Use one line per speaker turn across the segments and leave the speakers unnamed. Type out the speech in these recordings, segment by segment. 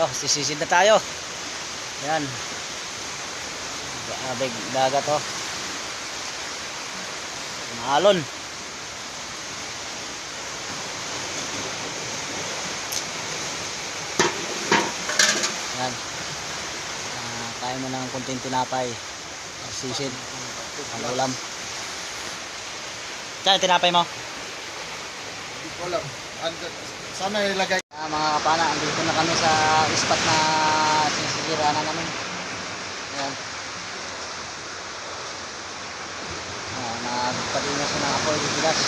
Ito, sisisid na tayo. Yan. Abig dagat to. Maalon. Yan. Kaya mo ng kunting tinapay. Sisid. Ang ulam. Saan tinapay mo?
Hindi ko alam. Sana ilagay.
Mga kapana, andito na kami sa spot na sinisiranan namin. Ayan. Nagpadinas na ng apoy di bigas.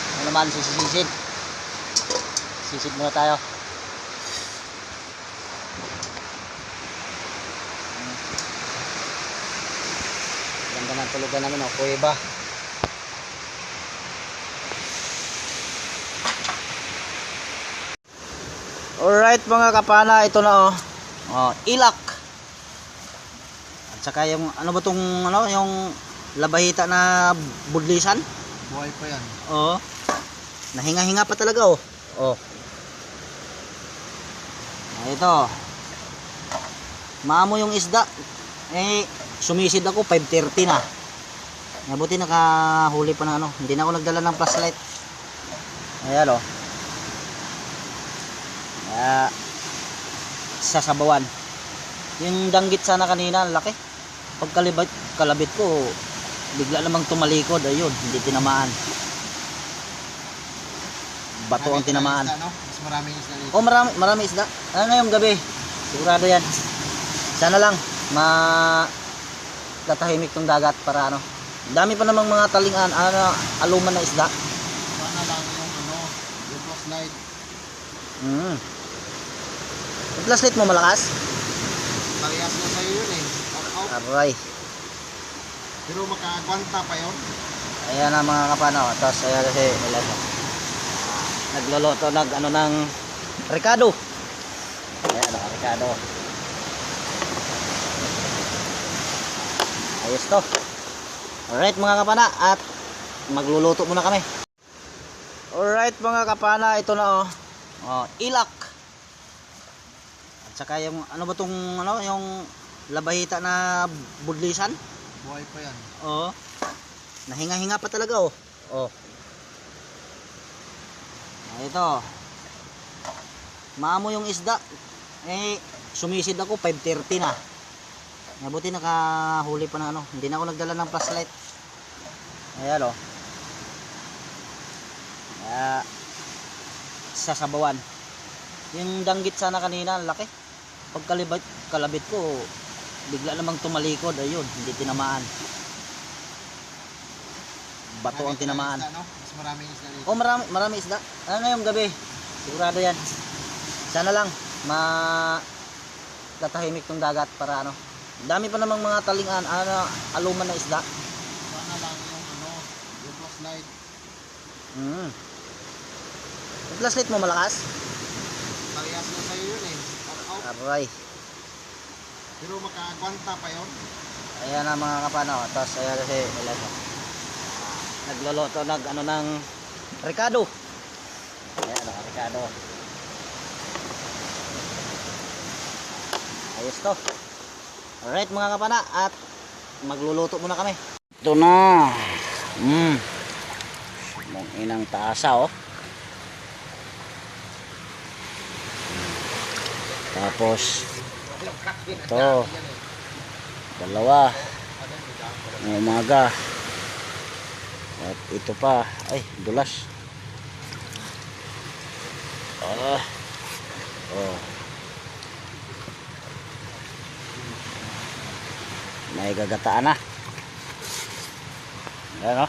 Ano naman, sisisid. Sisid muna tayo. Ganda ng tulugan namin, o kuweba. Alright mga kapana, ito na ilak. At saka yung ano ba tong yung labahita na budlisan?
Buhay pa yan.
Oo. Nahinga-hinga pa talaga oh. Oh. Ito. Maamo yung isda. Sumisid ako 5:30 na. Mabuti nakahuli pa ng hindi na ako nagdala ng flashlight. Ayan oh. Sasabawan. Yung danggit sana kanina, laki. Pag kalabit ko, bigla namang tumalikod. Ayun, hindi tinamaan. Bato ang tinamaan.
Isda, no? Mas maraming isda dito.
Oh, marami isda. Ano na yung gabi? Sigurado yan. Sana lang tatahimik tong dagat para dami pa namang mga talingan, aluman na isda.
Sana lang yung flashlight.
Yung flashlight mo malakas?
Parehas na sa'yo yun eh. Out.
Aray.
Pero makagwanta pa yun.
Ayan na mga kapano. Tapos ayan kasi nagloloto ng Ricardo. Ayan Ricardo. Ayos to. Alright mga kapana, at magluluto muna kami. Alright mga kapana, ito na ilak. At saka yung ano ba tong yung labahita na budlisan?
Buhay pa yan.
Oo. Nahinga-hinga pa talaga oh. Oh. Ito. Maamo yung isda. Sumisid ako 5:30 na. Mabuti nakahuli pa ng hindi na ako nagdala ng flashlight. Ayan oh. Sasabawan. Yung danggit sana kanina, laki. Pag kalabit ko, bigla namang tumalikod. Ayun, hindi tinamaan. Bato ang tinamaan.
Isda, no? Mas maraming isda dito.
Oh, marami isda. Ano na yung gabi? Sigurado yan. Sana lang tatahimik tong dagat para dami pa namang mga talingan, aluman na isda.
Sana lang yung flashlight.
Yung flashlight mo malakas?
Parehas na sa'yo yun eh. Out.
Aray.
Pero makagwanta pa yun.
Ayan na mga kapano. Tapos ayan kasi nagloloto ng Ricardo. Ayan Ricardo. Ayos to. Alright mga kapana, at magluluto muna kami. Ito na. Mong inang taasa oh. Tapos ito dalawa ng umaga, at ito pa ay dulas. May gagataan na. Ayan